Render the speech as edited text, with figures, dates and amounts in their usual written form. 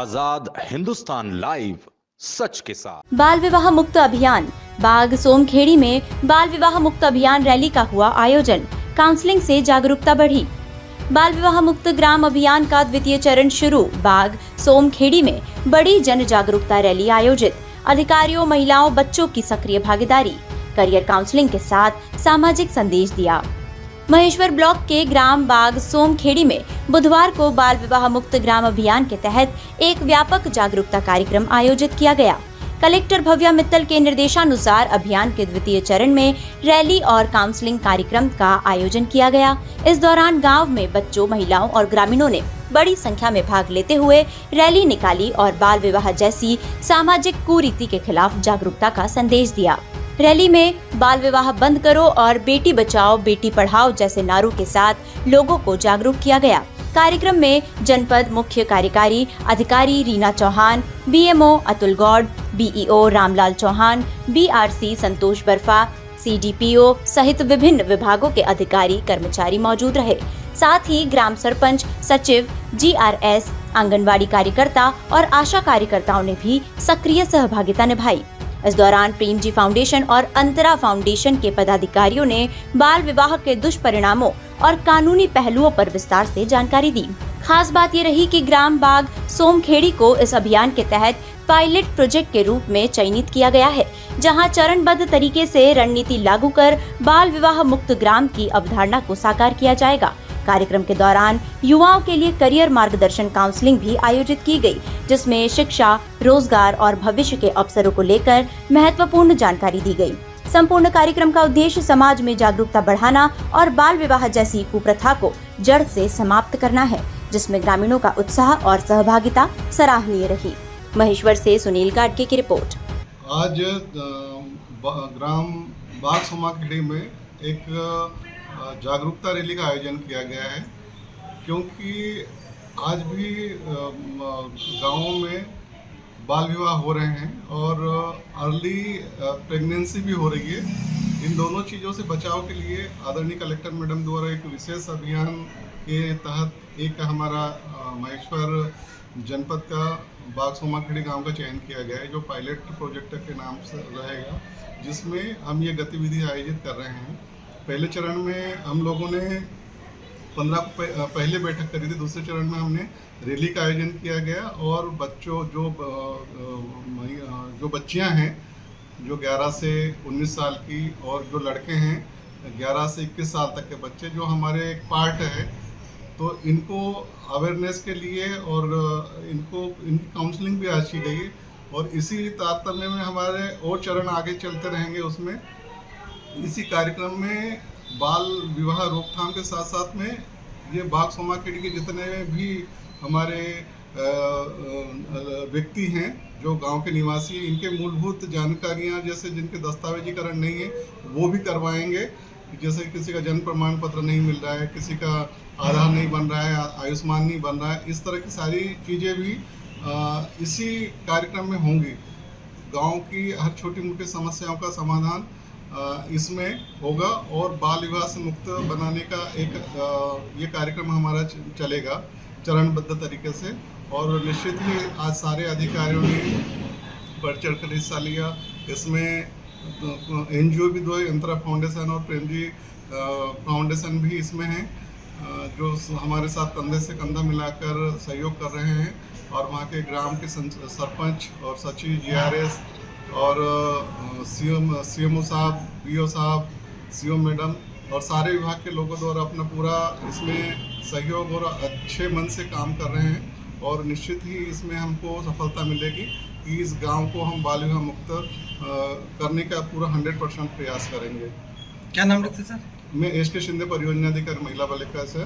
आजाद Hindustan live, सच के साथ। बाल विवाह मुक्त अभियान। बाग सोमखेड़ी में बाल विवाह मुक्त अभियान रैली का हुआ आयोजन। काउंसलिंग से जागरूकता बढ़ी। बाल विवाह मुक्त ग्राम अभियान का द्वितीय चरण शुरू। बाग सोमखेड़ी में बड़ी जन जागरूकता रैली आयोजित। अधिकारियों, महिलाओं, बच्चों की सक्रिय भागीदारी। करियर काउंसलिंग के साथ सामाजिक संदेश दिया। महेश्वर ब्लॉक के ग्राम बाग सोमखेड़ी में बुधवार को बाल विवाह मुक्त ग्राम अभियान के तहत एक व्यापक जागरूकता कार्यक्रम आयोजित किया गया। कलेक्टर भव्या मित्तल के निर्देशानुसार अभियान के द्वितीय चरण में रैली और काउंसलिंग कार्यक्रम का आयोजन किया गया। इस दौरान गांव में बच्चों, महिलाओं और ग्रामीणों ने बड़ी संख्या में भाग लेते हुए रैली निकाली और बाल विवाह जैसी सामाजिक कुरीति के खिलाफ जागरूकता का संदेश दिया। रैली में बाल विवाह बंद करो और बेटी बचाओ बेटी पढ़ाओ जैसे नारों के साथ लोगों को जागरूक किया गया। कार्यक्रम में जनपद मुख्य कार्यकारी अधिकारी Reena Chauhan, BMO Atul Gaur, BEO Ramlal Chauhan, BRC Santosh Barfa, CDPO सहित विभिन्न विभागों के अधिकारी कर्मचारी मौजूद रहे। साथ ही ग्राम सरपंच, सचिव, जीआरएस, आंगनवाड़ी कार्यकर्ता और आशा कार्यकर्ताओं ने भी सक्रिय सहभागिता निभाई। इस दौरान प्रेम जी फाउंडेशन और अंतरा फाउंडेशन के पदाधिकारियों ने बाल विवाह के दुष्परिणामों और कानूनी पहलुओं पर विस्तार से जानकारी दी। खास बात ये रही कि ग्राम बाग सोमखेड़ी को इस अभियान के तहत पायलट प्रोजेक्ट के रूप में चयनित किया गया है, जहां चरणबद्ध तरीके से रणनीति लागू कर बाल विवाह मुक्त ग्राम की अवधारणा को साकार किया जाएगा। कार्यक्रम के दौरान युवाओं के लिए करियर मार्गदर्शन काउंसलिंग भी आयोजित की गई, जिसमें शिक्षा, रोजगार और भविष्य के अवसरों को लेकर महत्वपूर्ण जानकारी दी गई। संपूर्ण कार्यक्रम का उद्देश्य समाज में जागरूकता बढ़ाना और बाल विवाह जैसी कुप्रथा को जड़ से समाप्त करना है, जिसमें ग्रामीणों का उत्साह और सहभागिता सराहनीय रही। महेश्वर से सुनील गाडगे की रिपोर्ट। आज ग्राम बाग सोमखेड़ी में एक जागरूकता रैली का आयोजन किया गया है, क्योंकि आज भी गांवों में बाल विवाह हो रहे हैं और अर्ली प्रेगनेंसी भी हो रही है। इन दोनों चीज़ों से बचाव के लिए आदरणीय कलेक्टर मैडम द्वारा एक विशेष अभियान के तहत एक हमारा महेश्वर जनपद का बाग सोमखेड़ी गांव का चयन किया गया है, जो पायलट प्रोजेक्ट के नाम से रहेगा, जिसमें हम ये गतिविधि आयोजित कर रहे हैं। पहले चरण में हम लोगों ने 15 पहले बैठक करी थी। दूसरे चरण में हमने रैली का आयोजन किया गया और बच्चों जो बच्चियां हैं जो 11 से 19 साल की और जो लड़के हैं 11 से 21 साल तक के बच्चे, जो हमारे एक पार्ट है, तो इनको अवेयरनेस के लिए और इनकी काउंसलिंग भी आज की गई और इसी तारतम्य में हमारे और चरण आगे चलते रहेंगे। उसमें इसी कार्यक्रम में बाल विवाह रोकथाम के साथ साथ में ये बाग सोमखेड़ी के जितने भी हमारे व्यक्ति हैं जो गांव के निवासी हैं, इनके मूलभूत जानकारियां जैसे जिनके दस्तावेजीकरण नहीं है वो भी करवाएंगे। जैसे किसी का जन्म प्रमाण पत्र नहीं मिल रहा है, किसी का आधार नहीं बन रहा है, आयुष्मान नहीं बन रहा है, इस तरह की सारी चीज़ें भी इसी कार्यक्रम में होंगी। गाँव की हर छोटी मोटी समस्याओं का समाधान इसमें होगा और बाल विवाह से मुक्त बनाने का एक ये कार्यक्रम हमारा चलेगा चरणबद्ध तरीके से। और निश्चित ही आज सारे अधिकारियों ने बढ़ चढ़ कर हिस्सा लिया। इसमें एनजीओ भी दो, अंतरा फाउंडेशन और प्रेम जी फाउंडेशन भी इसमें हैं, जो हमारे साथ कंधे से कंधा मिलाकर सहयोग कर रहे हैं। और वहाँ के ग्राम के सरपंच और सचिव, जीआरएस और सीएमओ साहब, बीओ साहब, सीओ मैडम और सारे विभाग के लोगों द्वारा अपना पूरा इसमें सहयोग और अच्छे मन से काम कर रहे हैं। और निश्चित ही इसमें हमको सफलता मिलेगी कि इस गांव को हम बाल विवाह मुक्त करने का पूरा 100% प्रयास करेंगे। क्या नाम रखते सर? मैं एस के शिंदे, परियोजना अधिकारी महिला बालिका से।